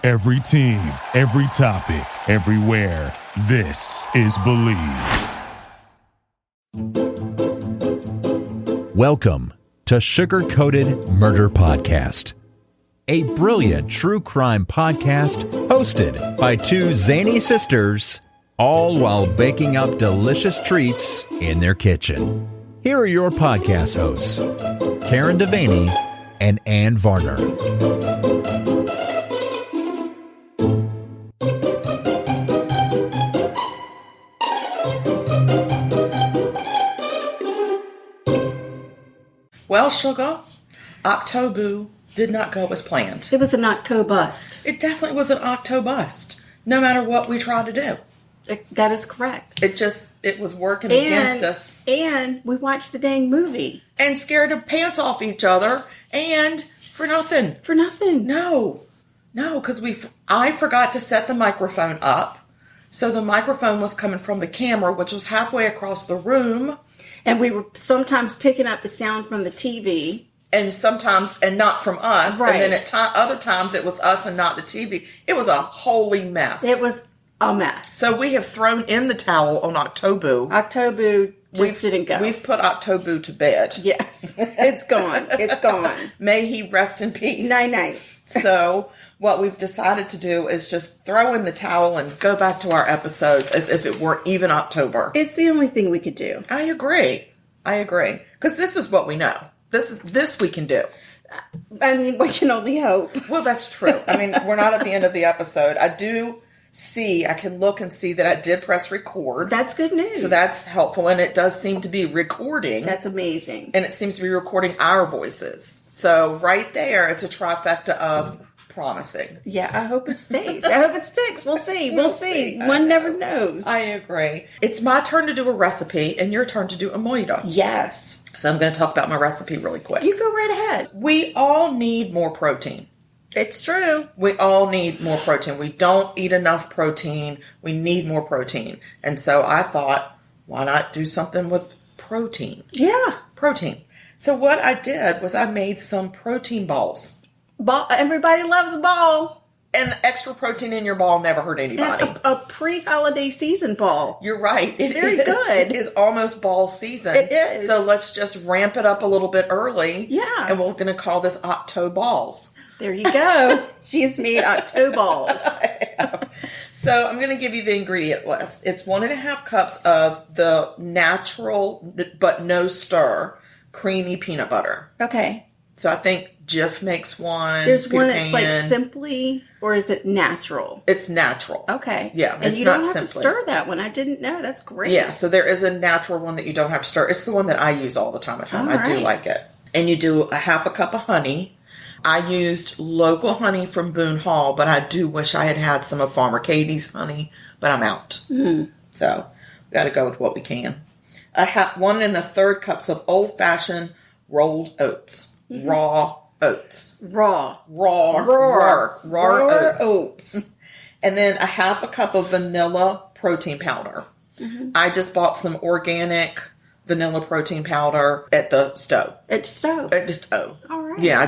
Every team, every topic, everywhere. This is Believe. Welcome to Sugar-Coated Murder Podcast, a brilliant true crime podcast hosted by two zany sisters, all while baking up delicious treats in their kitchen. Here are your podcast hosts, Karen Devaney and Ann Varner. Well, Sugar, OctoBoo did not go as planned. It was an OctoBust. It definitely was an OctoBust, no matter what we tried to do. That is correct. It was working against us. And we watched the dang movie. And scared the pants off each other, and for nothing. For nothing. No, because I forgot to set the microphone up, so the microphone was coming from the camera, which was halfway across the room. And we were sometimes picking up the sound from the TV. And sometimes, and not from us. Right. And then at other times, it was us and not the TV. It was a holy mess. It was a mess. So we have thrown in the towel on OctoBoo. OctoBoo just didn't go. We've put OctoBoo to bed. Yes. It's gone. It's gone. May he rest in peace. Night-night. So what we've decided to do is just throw in the towel and go back to our episodes as if it were even October. It's the only thing we could do. I agree. Because this is what we know. This we can do. I mean, we can only hope. Well, that's true. I mean, we're not at the end of the episode. I can look and see that I did press record. That's good news. So that's helpful. And it does seem to be recording. That's amazing. And it seems to be recording our voices. So right there, it's a trifecta of promising. Yeah, I hope it stays. I hope it sticks. We'll see. We'll see. One never knows. I agree. It's my turn to do a recipe and your turn to do a moida. Yes. So I'm going to talk about my recipe really quick. You go right ahead. We all need more protein. It's true. We all need more protein. We don't eat enough protein. We need more protein. And so I thought, why not do something with protein? Yeah. Protein. So what I did was I made some protein balls. Everybody loves a ball. And extra protein in your ball never hurt anybody. A pre-holiday season ball. You're right. Very good. It is almost ball season. It is. So let's just ramp it up a little bit early. Yeah. And we're going to call this OctoBalls. There you go. She's made OctoBalls. So I'm going to give you the ingredient list. It's 1.5 cups of the natural, but no stir, creamy peanut butter. Okay. So I think Jif makes one. There's Peter one that's Pan. like simply, or is it natural? It's natural. Okay. Yeah, and you don't have to stir that one. I didn't know. That's great. Yeah, so there is a natural one that you don't have to stir. It's the one that I use all the time at home. All I do right. like it. And you do 1/2 cup of honey. I used local honey from Boone Hall, but I do wish I had some of Farmer Katie's honey, but I'm out. Mm. So we got to go with what we can. 1 1/3 cups of old-fashioned rolled oats. Mm-hmm. Raw oats. Raw oats. And then 1/2 cup of vanilla protein powder. Mm-hmm. I just bought some organic vanilla protein powder at the stove. At the stove? At the stove. All right. Yeah, I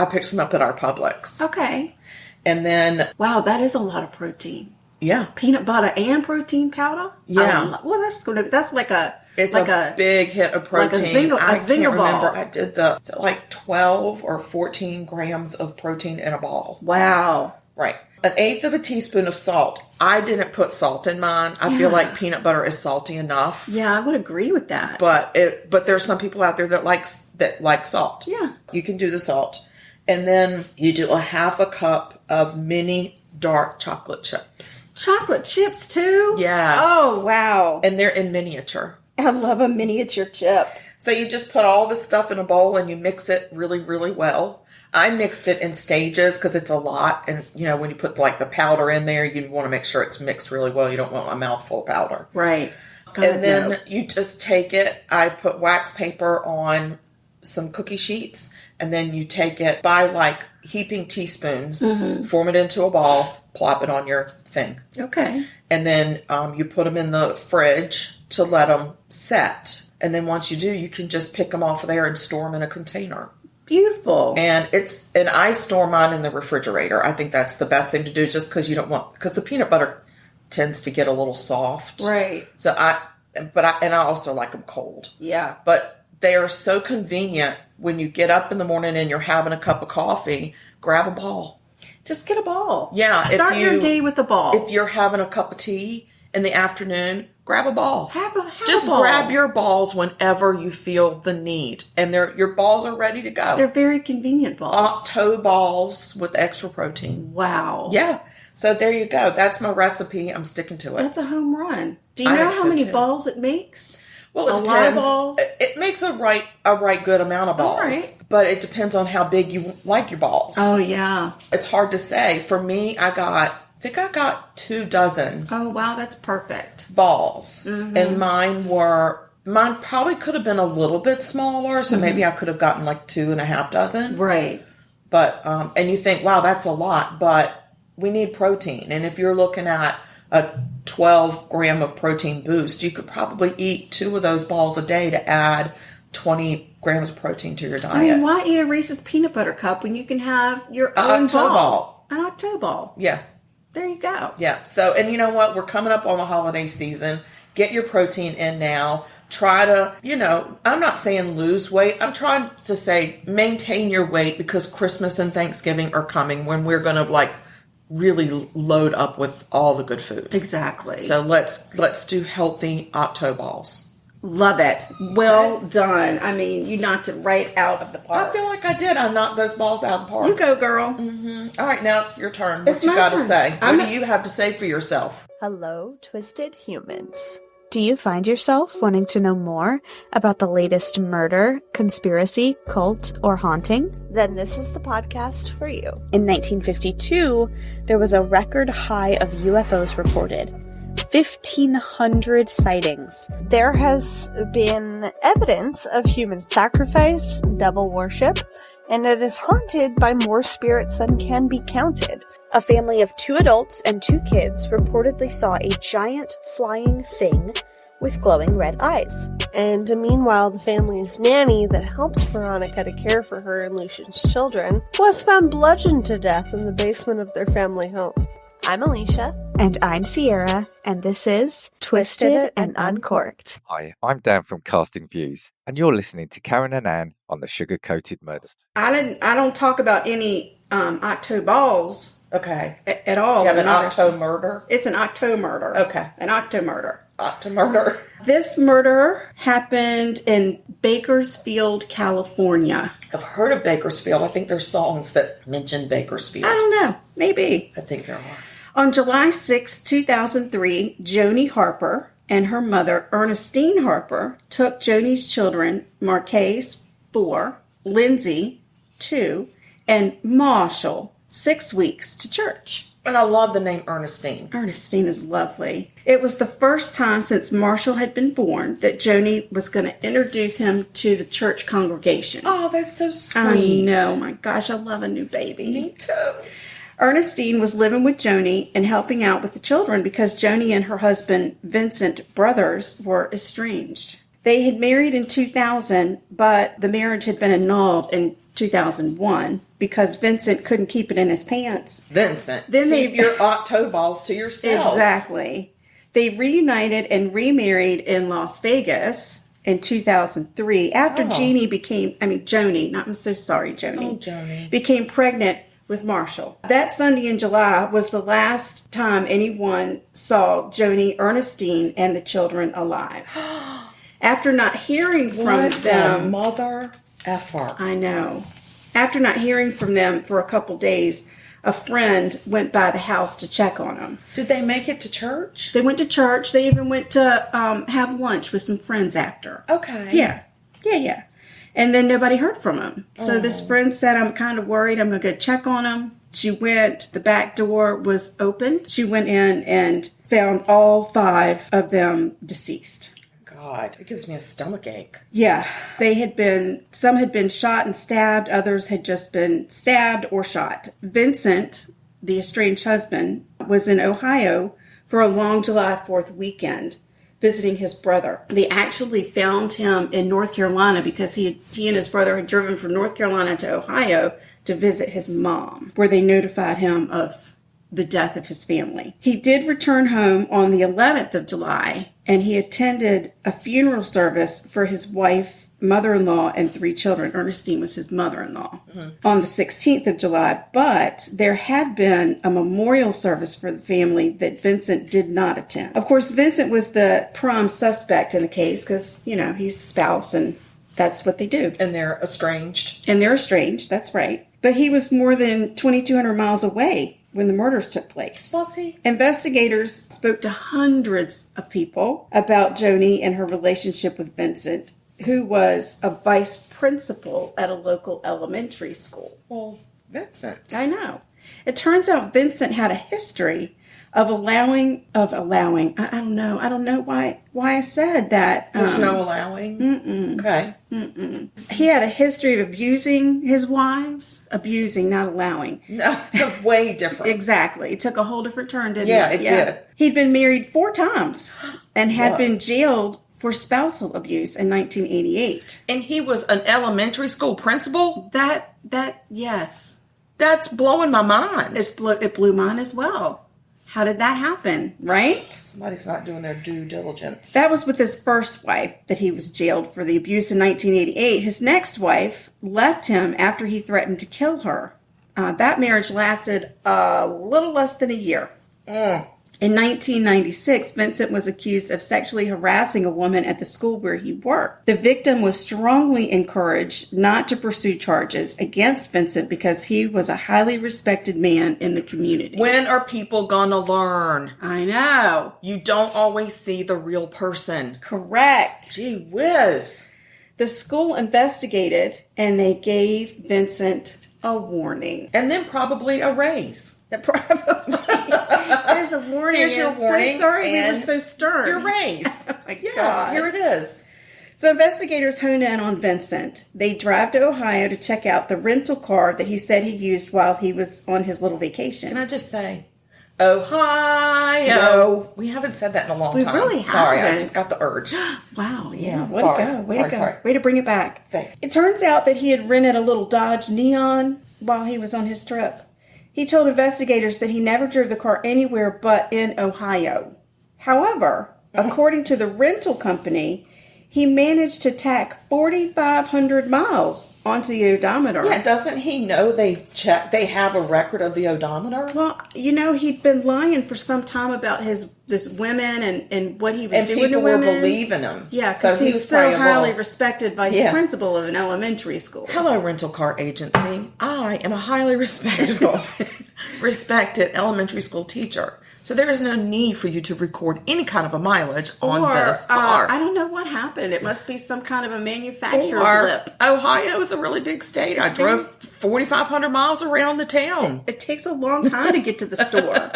picked some up at our Publix. Okay. And then... Wow, that is a lot of protein. Yeah. Peanut butter and protein powder? Yeah. Well, that's like a... It's like a big hit of protein. Like I can't remember. ball. I did like 12 or 14 grams of protein in a ball. Wow. Right. 1/8 teaspoon of salt. I didn't put salt in mine. I feel like peanut butter is salty enough. Yeah, I would agree with that. But there's some people out there that like salt. Yeah. You can do the salt. And then you do 1/2 cup of mini dark chocolate chips. Chocolate chips too? Yes. Oh, wow. And they're in miniature. I love a miniature chip. So you just put all this stuff in a bowl and you mix it really, really well. I mixed it in stages because it's a lot. And, when you put like the powder in there, you want to make sure it's mixed really well. You don't want a mouthful of powder. Right. And then you just take it. I put wax paper on some cookie sheets. And then you take it by like heaping teaspoons, form it into a ball, plop it on your thing. Okay. And then you put them in the fridge to let them set. And then once you do, you can just pick them off of there and store them in a container. Beautiful. And I store mine in the refrigerator. I think that's the best thing to do, just because because the peanut butter tends to get a little soft. Right. So I also like them cold. Yeah. But they are so convenient when you get up in the morning and you're having a cup of coffee, grab a ball. Just get a ball. Yeah. Start your day with a ball. If you're having a cup of tea in the afternoon, grab a ball. Just grab your balls whenever you feel the need. And your balls are ready to go. They're very convenient balls. OctoBalls with extra protein. Wow. Yeah. So there you go. That's my recipe. I'm sticking to it. That's a home run. Do you know how many balls it makes? Well, it depends. Lot of balls? It makes a right good amount of balls. Right. But it depends on how big you like your balls. Oh, yeah. It's hard to say. For me, I think I got 2 dozen. Oh, wow. That's perfect. Balls. Mm-hmm. And mine probably could have been a little bit smaller. So maybe I could have gotten like 2.5 dozen. Right. But, and you think, wow, that's a lot, but we need protein. And if you're looking at a 12 gram of protein boost, you could probably eat 2 of those balls a day to add 20 grams of protein to your diet. I mean, why eat a Reese's peanut butter cup when you can have your own ball? An OctoBall. Yeah. There you go. Yeah. So, and you know what? We're coming up on the holiday season. Get your protein in now. Try to, I'm not saying lose weight. I'm trying to say maintain your weight, because Christmas and Thanksgiving are coming when we're going to really load up with all the good food. Exactly. So let's do healthy OctoBalls. Love it. Well done. I mean, you knocked it right out of the park. I feel like I did. I knocked those balls out of the park. You go, girl. Mm-hmm. All right, now it's your turn. It's what you got to say? What do you have to say for yourself? Hello, twisted humans. Do you find yourself wanting to know more about the latest murder, conspiracy, cult, or haunting? Then this is the podcast for you. In 1952, there was a record high of UFOs reported. 1,500 sightings. There has been evidence of human sacrifice, devil worship, and it is haunted by more spirits than can be counted. A family of 2 adults and 2 kids reportedly saw a giant flying thing with glowing red eyes. And meanwhile, the family's nanny that helped Veronica to care for her and Lucian's children was found bludgeoned to death in the basement of their family home. I'm Alecia. And I'm Sierra, and this is Twisted and Uncorked. Hi, I'm Dan from Casting Views, and you're listening to Karen and Ann on the Sugar Coated Murders. I don't talk about any OctoBalls. Okay. At all. Do you have an Octo murder? It's an Octo murder. Okay. An Octo murder. Octo murder. This murder happened in Bakersfield, California. I've heard of Bakersfield. I think there's songs that mention Bakersfield. I don't know. Maybe. I think there are. On July 6, 2003, Joni Harper and her mother, Ernestine Harper, took Joni's children, Marquez, 4, Lindsay, 2, and Marshall, 6 weeks, to church. And I love the name Ernestine. Ernestine is lovely. It was the first time since Marshall had been born that Joni was going to introduce him to the church congregation. Oh, that's so sweet. I know. My gosh, I love a new baby. Me too. Ernestine was living with Joni and helping out with the children because Joni and her husband, Vincent, brothers, were estranged. They had married in 2000, but the marriage had been annulled in 2001 because Vincent couldn't keep it in his pants. Vincent, keep your OctoBalls to yourself. Exactly. They reunited and remarried in Las Vegas in 2003 after Joni, became pregnant with Marshall. That Sunday in July was the last time anyone saw Joni, Ernestine, and the children alive. After not hearing from them... mother effer. I know. After not hearing from them for a couple days, a friend went by the house to check on them. Did they make it to church? They went to church. They even went to have lunch with some friends after. Okay. Yeah. And then nobody heard from them. So this friend said, I'm kind of worried. I'm going to go check on them. She went. The back door was open. She went in and found all 5 of them deceased. God, it gives me a stomach ache. Yeah, some had been shot and stabbed, others had just been stabbed or shot. Vincent, the estranged husband, was in Ohio for a long July 4th weekend. visiting his brother. They actually found him in North Carolina because he and his brother had driven from North Carolina to Ohio to visit his mom, where they notified him of the death of his family. He did return home on the 11th of July, and he attended a funeral service for his wife, mother-in-law, and 3 children. Ernestine was his mother-in-law. On the 16th of July, but there had been a memorial service for the family that Vincent did not attend. Of course, Vincent was the prime suspect in the case because, he's the spouse and that's what they do. And they're estranged. That's right. But he was more than 2,200 miles away when the murders took place. Was he? Investigators spoke to hundreds of people about Joni and her relationship with Vincent, who was a vice principal at a local elementary school. Well, Vincent. I know. It turns out Vincent had a history of allowing. I don't know why I said that. There's no allowing? Mm-mm. Okay. Mm-mm. He had a history of abusing his wives. Abusing, not allowing. No, it's way different. Exactly. It took a whole different turn, didn't it? Yeah, it did. He'd been married 4 times and had been jailed for spousal abuse in 1988. And he was an elementary school principal? Yes. That's blowing my mind. It blew mine as well. How did that happen, right? Somebody's not doing their due diligence. That was with his first wife that he was jailed for the abuse in 1988. His next wife left him after he threatened to kill her. That marriage lasted a little less than a year. In 1996, Vincent was accused of sexually harassing a woman at the school where he worked. The victim was strongly encouraged not to pursue charges against Vincent because he was a highly respected man in the community. When are people gonna learn? I know. You don't always see the real person. Correct. Gee whiz. The school investigated and they gave Vincent a warning. And then probably a raise. Probably. There's a warning. Here's your warning. So sorry we were so stern. Your raise. Oh my yes, God. Here it is. So investigators honed in on Vincent. They drive to Ohio to check out the rental car that he said he used while he was on his little vacation. Can I just say, Ohio? No. We haven't said that in a long We time. really Sorry, haven't. I just got the urge. Wow, yeah. Way sorry. to go. Way Sorry, to go. sorry. Way to bring it back. Thanks. It turns out that he had rented a little Dodge Neon while he was on his trip. He told investigators that he never drove the car anywhere but in Ohio. However, according to the rental company, he managed to tack 4,500 miles onto the odometer. Yeah, doesn't he know they have a record of the odometer? Well, he'd been lying for some time about this women and what he was and doing to people women. were believing him. Yeah, because so he's so highly respected vice principal of an elementary school. Hello, rental car agency. I am a highly respected elementary school teacher. So there is no need for you to record any kind of a mileage on this car. I don't know what happened. It must be some kind of a manufacturer blip. Ohio is a really big state. I drove 4,500 miles around the town. It takes a long time to get to the store.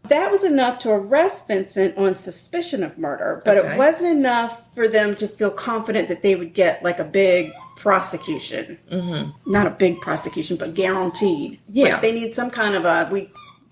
That was enough to arrest Vincent on suspicion of murder, but it wasn't enough for them to feel confident that they would get like a big prosecution. Mm-hmm. Not a big prosecution, but guaranteed. Yeah. Like they need some kind of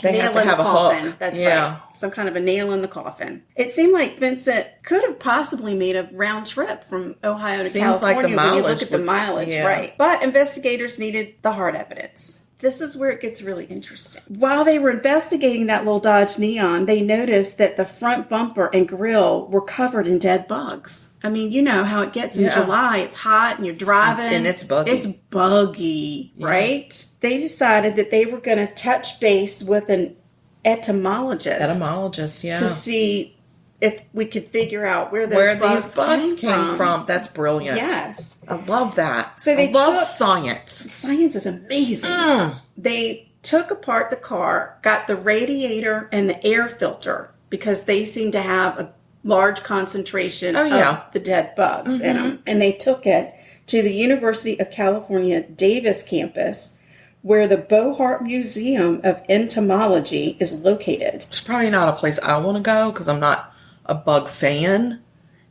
They have to have a hook. That's right. Some kind of a nail in the coffin. It seemed like Vincent could have possibly made a round trip from Ohio to California when you look at the mileage, right? But investigators needed the hard evidence. This is where it gets really interesting. While they were investigating that little Dodge Neon, they noticed that the front bumper and grille were covered in dead bugs. I mean, you know how it gets in July. It's hot and you're driving. And it's buggy. It's buggy, right? They decided that they were going to touch base with an entomologist. To see if we could figure out where these bugs came from. That's brilliant. Yes. I love that. So I love science. Science is amazing. They took apart the car, got the radiator and the air filter because they seem to have a large concentration of the dead bugs in them. And they took it to the University of California, Davis campus, where the Bohart Museum of Entomology is located. It's probably not a place I want to go because I'm not a bug fan.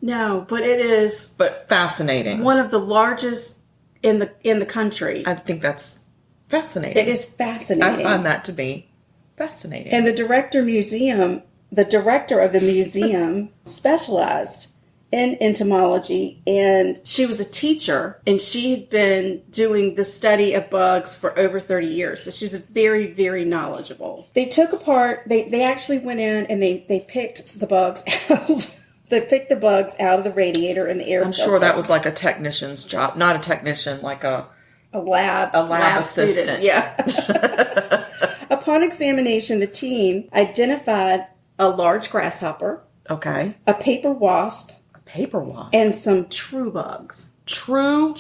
No, but it is. But fascinating. One of the largest in the country. I think that's fascinating. It is fascinating. I find that to be fascinating. And the director museum the director of the museum specialized in entomology, and she was a teacher, and she had been doing the study of bugs for over 30 years. So she was very, very knowledgeable. They took apart, they actually went in and they picked the bugs out. They picked the bugs out of the radiator and the air filter. I'm sure that was like a technician's job. Not a technician, like a lab assistant. Student. Yeah. Upon examination, the team identified a large grasshopper. Okay. A paper wasp. Paper wasp. And some true bugs. True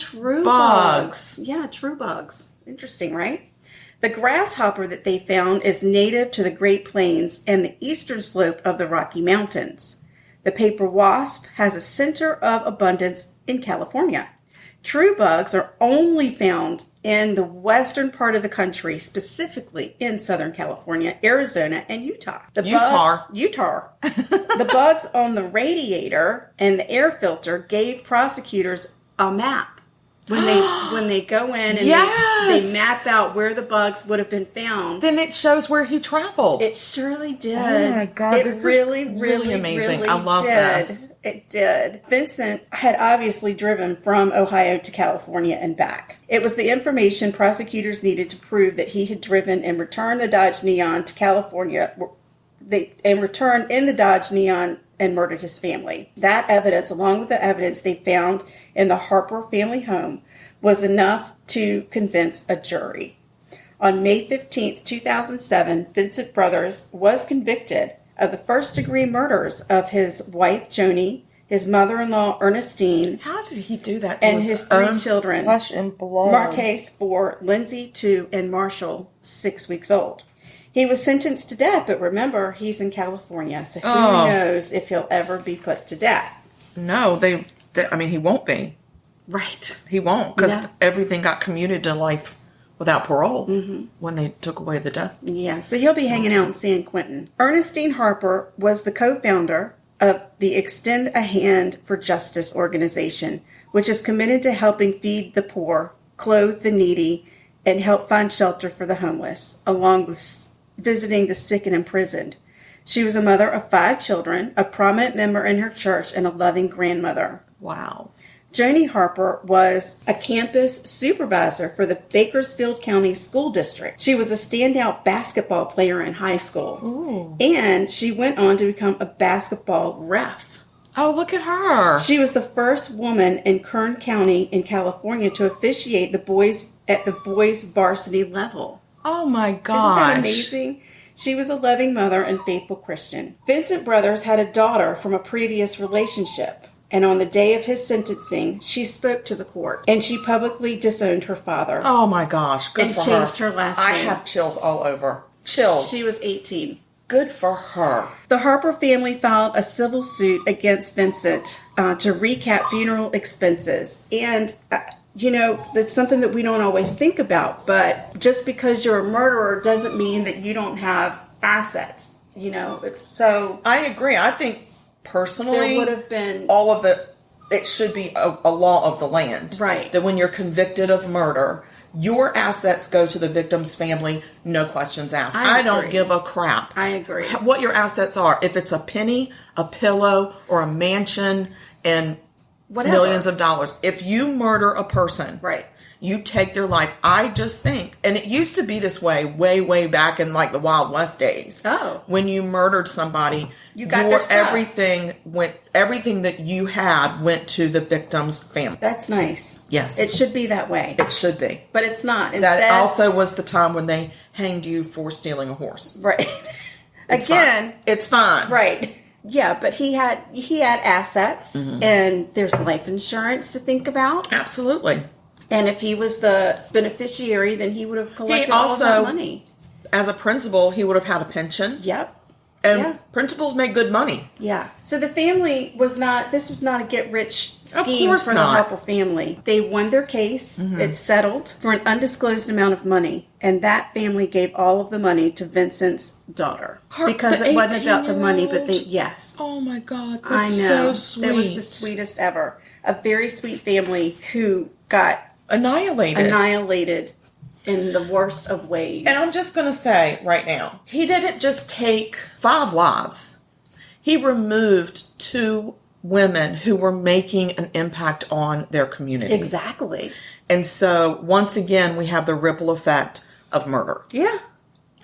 bugs. Yeah, true bugs. Interesting, right? The grasshopper that they found is native to the Great Plains and the eastern slope of the Rocky Mountains. The paper wasp has a center of abundance in California. True bugs are only found in the western part of the country, specifically in Southern California, Arizona, and Utah. Utah. The bugs on the radiator and the air filter gave prosecutors a map. When they go in and they map out where the bugs would have been found. Then it shows where he traveled. It surely did. Oh my God. It really amazing. Really I love this. It did. Vincent had obviously driven from Ohio to California and back. It was the information prosecutors needed to prove that he had driven and returned the Dodge Neon to California and returned in the Dodge Neon and murdered his family. That evidence, along with the evidence they found in the Harper family home, was enough to convince a jury. On May 15th, 2007, Vincent Brothers was convicted of the first-degree murders of his wife, Joni, his mother-in-law, Ernestine. How did he do that to and his three children, flesh and blood? Marquez, 4, Lindsay, 2, and Marshall, 6 weeks old. He was sentenced to death, but remember, he's in California, so who knows if he'll ever be put to death. No, he won't be. Right. He won't, because everything got commuted to life without parole when they took away the death. Yeah, so he'll be hanging out in San Quentin. Ernestine Harper was the co-founder of the Extend a Hand for Justice organization, which is committed to helping feed the poor, clothe the needy, and help find shelter for the homeless, along with visiting the sick and imprisoned. She was a mother of 5 children, a prominent member in her church, and a loving grandmother. Wow. Joni Harper was a campus supervisor for the Bakersfield County School District. She was a standout basketball player in high school. Ooh. And she went on to become a basketball ref. Oh, look at her. She was the first woman in Kern County in California to officiate at the boys varsity level. Oh my gosh. Isn't that amazing? She was a loving mother and faithful Christian. Vincent Brothers had a daughter from a previous relationship. And on the day of his sentencing, she spoke to the court. And she publicly disowned her father. Oh my gosh. Good for her. And changed her last name. I have chills all over. Chills. She was 18. Good for her. The Harper family filed a civil suit against Vincent to recap funeral expenses. And that's something that we don't always think about. But just because you're a murderer doesn't mean that you don't have assets. I agree. I think personally, there would have been it should be a law of the land. Right. That when you're convicted of murder, your assets go to the victim's family, no questions asked. I don't give a crap. I agree. What your assets are. If it's a penny, a pillow, or a mansion, and millions of dollars. If you murder a person, right, you take their life. I just think, and it used to be this way way back in like the Wild West days. Oh. When you murdered somebody, you got their stuff. Everything that you had went to the victim's family. That's nice. Yes. It should be that way. It should be. But it's not. That also was the time when they hanged you for stealing a horse. Right. It's fine. Right. Yeah, but he had assets, and there's life insurance to think about. Absolutely. And if he was the beneficiary, then he would have collected all of that money. As a principal, he would have had a pension. Yep. And principals make good money. Yeah. So the family this was not a get-rich scheme for the Harper family. They won their case. It settled for an undisclosed amount of money. And that family gave all of the money to Vincent's daughter. Because it wasn't about the money, but yes. Oh my God, I know. So sweet. It was the sweetest ever. A very sweet family who got annihilated in the worst of ways. And I'm just going to say right now, he didn't just take 5 lives. He removed 2 women who were making an impact on their community. Exactly. And so, once again, we have the ripple effect of murder. Yeah.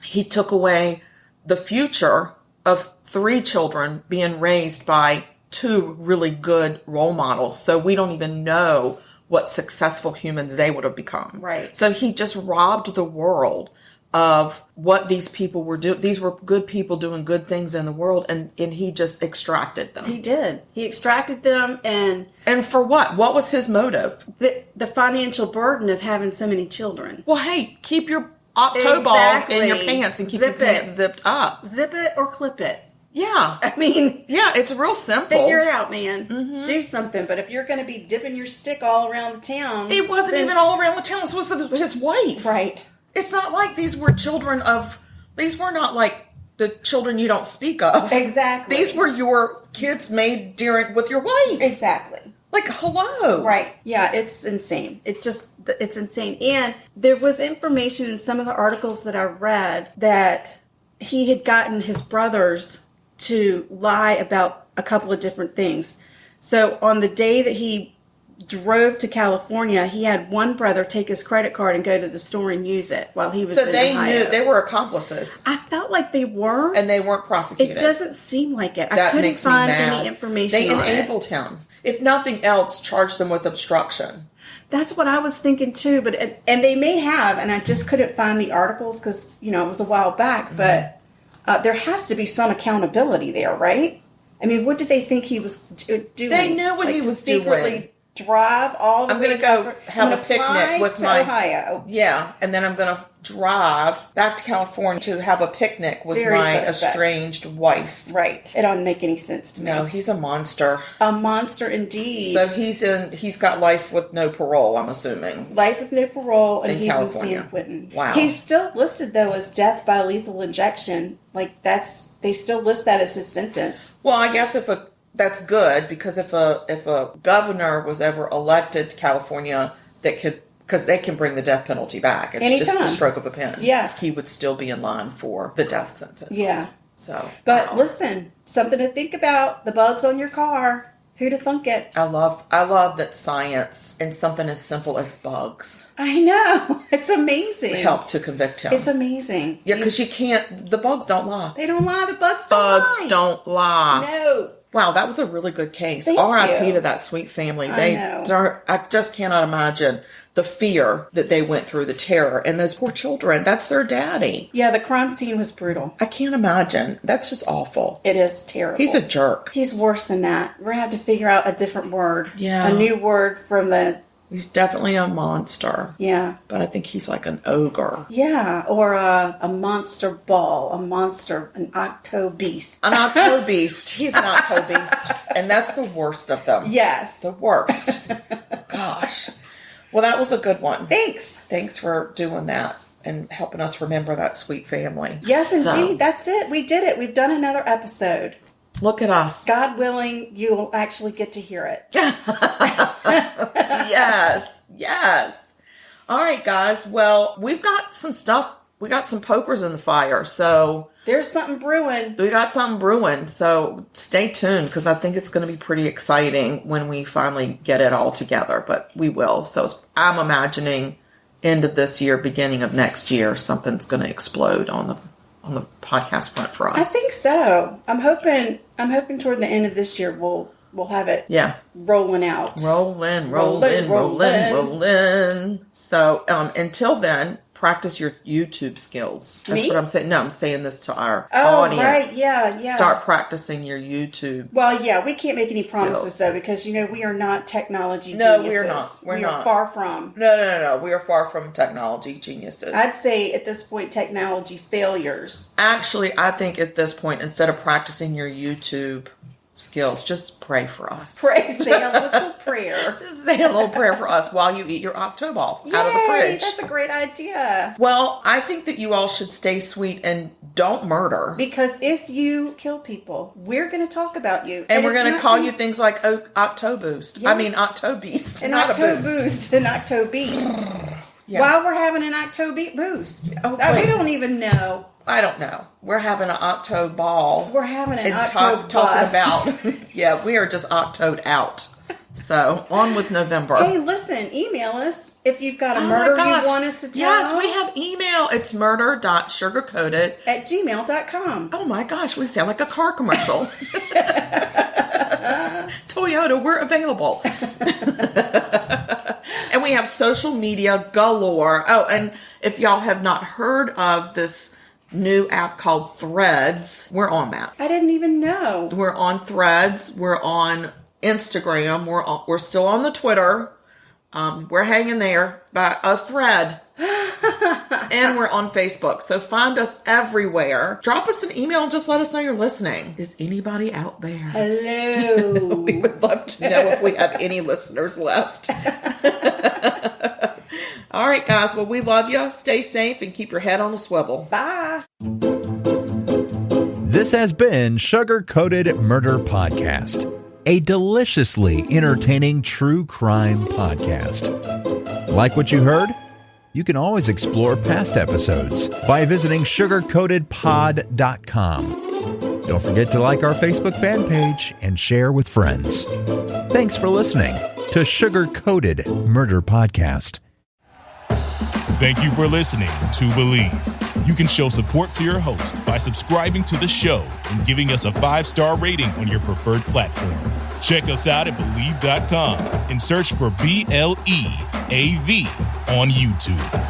He took away the future of 3 children being raised by 2 really good role models. So we don't even know what successful humans they would have become. Right. So he just robbed the world of what these people were doing. These were good people doing good things in the world, and he just extracted them. He did. He extracted them, and for what? What was his motive? The financial burden of having so many children. Well, hey, keep your OctoBalls in your pants and keep your pants zipped up. Zip it or clip it. Yeah. I mean... Yeah, it's real simple. Figure it out, man. Mm-hmm. Do something. But if you're going to be dipping your stick all around the town... It wasn't even all around the town. It was his wife. Right. It's not like these were children of... These were not like the children you don't speak of. Exactly. These were your kids made with your wife. Exactly. Like, hello. Right. Yeah, it's insane. It's insane. And there was information in some of the articles that I read that he had gotten his brothers to lie about a couple of different things. So on the day that he drove to California, he had one brother take his credit card and go to the store and use it while he was in Ohio. So they knew they were accomplices. I felt like they were. And they weren't prosecuted. It doesn't seem like it. That I couldn't makes me find mad. any information They on it. enabled him. If nothing else, charge them with obstruction. That's what I was thinking too, and they may have, and I just couldn't find the articles because, it was a while back, but there has to be some accountability there, right? I mean, what did they think he was doing? They knew what he was doing. Drive all the way. I'm going to go have a picnic with my Ohio. Yeah, and then I'm going to drive back to California to have a picnic with my estranged wife. Right. It don't make any sense to me. No, he's a monster. A monster indeed. So he's got life with no parole, I'm assuming. Life with no parole, and he's California. in San Quentin. Wow. He's still listed though as death by lethal injection. Like they still list that as his sentence. Well, I guess that's good, because if a governor was ever elected to California because they can bring the death penalty back. It's anytime. Just the stroke of a pen. Yeah. He would still be in line for the death sentence. Yeah. So, but listen, something to think about, the bugs on your car. Who'd have thunk it? I love that science and something as simple as bugs. I know. It's amazing. Help to convict him. It's amazing. Yeah, because the bugs don't lie. They don't lie. The bugs don't lie. No. Wow, that was a really good case. Thank R.I.P. you. to that sweet family. I I just cannot imagine the fear that they went through, the terror, and those poor children. That's their daddy. Yeah, the crime scene was brutal. I can't imagine. That's just awful. It is terrible. He's a jerk. He's worse than that. We're going to have to figure out a different word. Yeah. A new word from the... He's definitely a monster. Yeah. But I think he's like an ogre. Yeah, or a monster ball, an OctoBeast. An OctoBeast. He's an OctoBeast. And that's the worst of them. Yes. The worst. Gosh. Well, that was a good one. Thanks for doing that and helping us remember that sweet family. Yes, indeed. That's it. We did it. We've done another episode. Look at us. God willing, you'll actually get to hear it. Yes. All right, guys. Well, we've got some stuff. We got some pokers in the fire, so... There's something brewing. We got something brewing, so stay tuned, because I think it's going to be pretty exciting when we finally get it all together, but we will. So I'm imagining end of this year, beginning of next year, something's going to explode on the podcast front for us. I think so. I'm hoping toward the end of this year we'll have it rolling out. Rolling. So until then, practice your YouTube skills. That's what I'm saying. No, I'm saying this to our audience. Right. Yeah. Start practicing your YouTube. Well, yeah, we can't make any promises though, because we are not technology geniuses. No, we are not. We are far from. No. We are far from technology geniuses. I'd say at this point, technology failures. Actually, I think at this point, instead of practicing your YouTube skills, just pray for us. Say a little prayer. Just say a little prayer for us while you eat your OctoBall out of the fridge. That's a great idea. Well, I think that you all should stay sweet and don't murder. Because if you kill people, we're going to talk about you. And we're going to call you things like OctoBoost. Yeah. I mean, OctoBeast. An OctoBoost. An OctoBeast. Yeah. While we're having an OctoBoost. Oh, we don't even know. I don't know. We're having an OctoBall. We're having an talking OctoBust. about, yeah, we are just Octoed out. So, on with November. Hey, listen, email us if you've got a murder you want us to tell. Yes, we have email. It's murder.sugarcoated@gmail.com. Oh my gosh, we sound like a car commercial. Toyota, we're available. And we have social media galore. Oh, and if y'all have not heard of this new app called Threads, we're on that. I didn't even know. We're on Threads. We're on Instagram. We're still on the Twitter. We're hanging there by a thread. And we're on Facebook. So find us everywhere. Drop us an email and just let us know you're listening. Is anybody out there? Hello. We would love to know if we have any listeners left. All right, guys. Well, we love you. Stay safe and keep your head on a swivel. Bye. This has been Sugar Coated Murder Podcast, a deliciously entertaining true crime podcast. Like what you heard? You can always explore past episodes by visiting sugarcoatedpod.com. Don't forget to like our Facebook fan page and share with friends. Thanks for listening to Sugar Coated Murder Podcast. Thank you for listening to Believe. You can show support to your host by subscribing to the show and giving us a 5-star rating on your preferred platform. Check us out at Believe.com and search for BLEAV on YouTube.